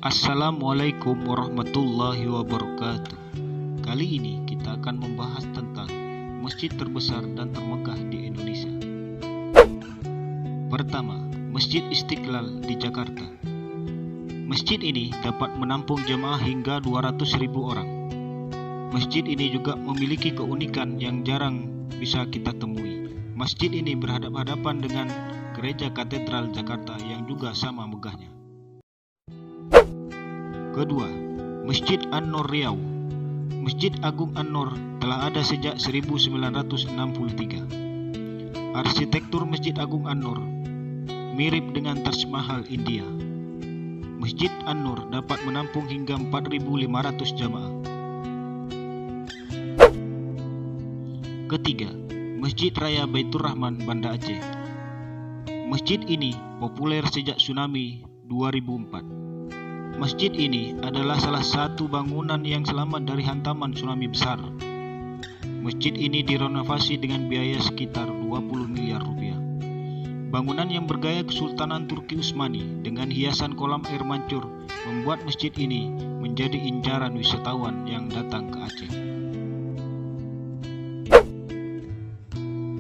Assalamualaikum warahmatullahi wabarakatuh. Kali ini kita akan membahas tentang masjid terbesar dan termegah di Indonesia. Pertama, Masjid Istiqlal di Jakarta. Masjid ini dapat menampung jemaah hingga 200.000 orang. Masjid ini juga memiliki keunikan yang jarang bisa kita temui. Masjid ini berhadap-hadapan dengan Gereja Katedral Jakarta yang juga sama megahnya. Kedua, Masjid An-Nur Riau. Masjid Agung An-Nur telah ada sejak 1963. Arsitektur Masjid Agung An-Nur mirip dengan Taj Mahal India. Masjid An-Nur dapat menampung hingga 4.500 jamaah. Ketiga, Masjid Raya Baitur Rahman Banda Aceh. Masjid ini populer sejak tsunami 2004. Masjid ini adalah salah satu bangunan yang selamat dari hantaman tsunami besar. Masjid ini direnovasi dengan biaya sekitar 20 miliar rupiah. Bangunan yang bergaya Kesultanan Turki Utsmani dengan hiasan kolam air mancur membuat masjid ini menjadi incaran wisatawan yang datang ke Aceh.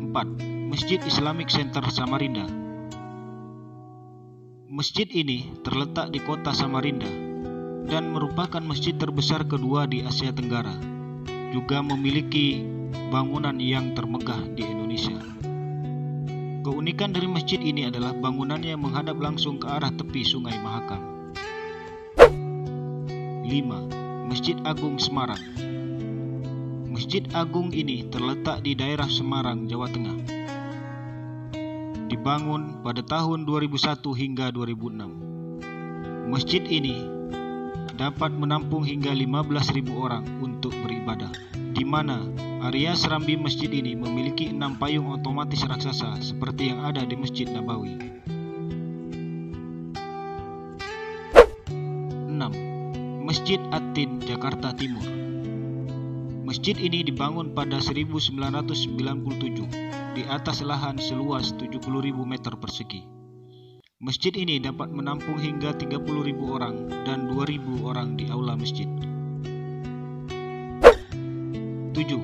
4. Masjid Islamic Center Samarinda. Masjid ini terletak di kota Samarinda dan merupakan masjid terbesar kedua di Asia Tenggara. Juga memiliki bangunan yang termegah di Indonesia. Keunikan dari masjid ini adalah bangunannya menghadap langsung ke arah tepi Sungai Mahakam. 5. Masjid Agung Semarang. Masjid Agung ini terletak di daerah Semarang, Jawa Tengah. Dibangun pada tahun 2001 hingga 2006. Masjid ini dapat menampung hingga 15.000 orang untuk beribadah, di mana area serambi masjid ini memiliki 6 payung otomatis raksasa seperti yang ada di Masjid Nabawi. 6. Masjid At-Tin, Jakarta Timur. Masjid ini dibangun pada 1997 di atas lahan seluas 70.000 meter persegi. Masjid ini dapat menampung hingga 30.000 orang dan 2.000 orang di aula masjid. 7.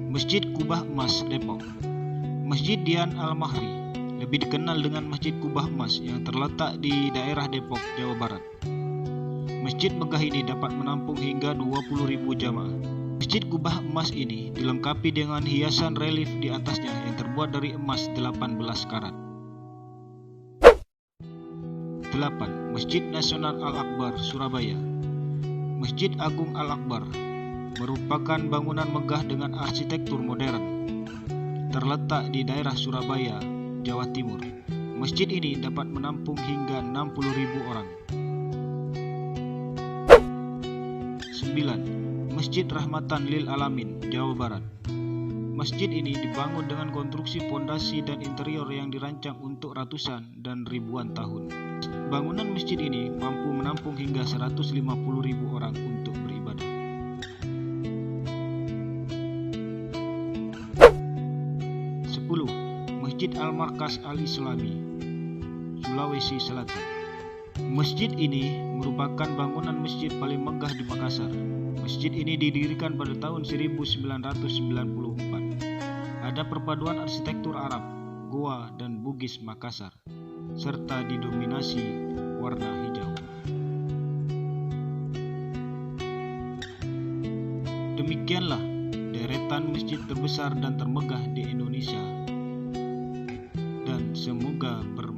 Masjid Kubah Emas, Depok. Masjid Dian Al-Mahri, lebih dikenal dengan Masjid Kubah Emas yang terletak di daerah Depok, Jawa Barat. Masjid megah ini dapat menampung hingga 20.000 jamaah. Masjid Kubah Emas ini dilengkapi dengan hiasan relief di atasnya yang terbuat dari emas 18 karat. 8. Masjid Nasional Al-Akbar, Surabaya. Masjid Agung Al-Akbar merupakan bangunan megah dengan arsitektur modern. Terletak di daerah Surabaya, Jawa Timur. Masjid ini dapat menampung hingga 60.000 orang. 9. Masjid Rahmatan Lil Alamin, Jawa Barat. Masjid ini dibangun dengan konstruksi pondasi dan interior yang dirancang untuk ratusan dan ribuan tahun. Bangunan masjid ini mampu menampung hingga 150.000 orang untuk beribadah. 10. Masjid Al-Markas Al-Islami, Sulawesi Selatan. Masjid ini merupakan bangunan masjid paling megah di Makassar. Masjid ini didirikan pada tahun 1994. Ada perpaduan arsitektur Arab, Goa, dan Bugis Makassar, serta didominasi warna hijau. Demikianlah deretan masjid terbesar dan termegah di Indonesia, dan semoga bermanfaat.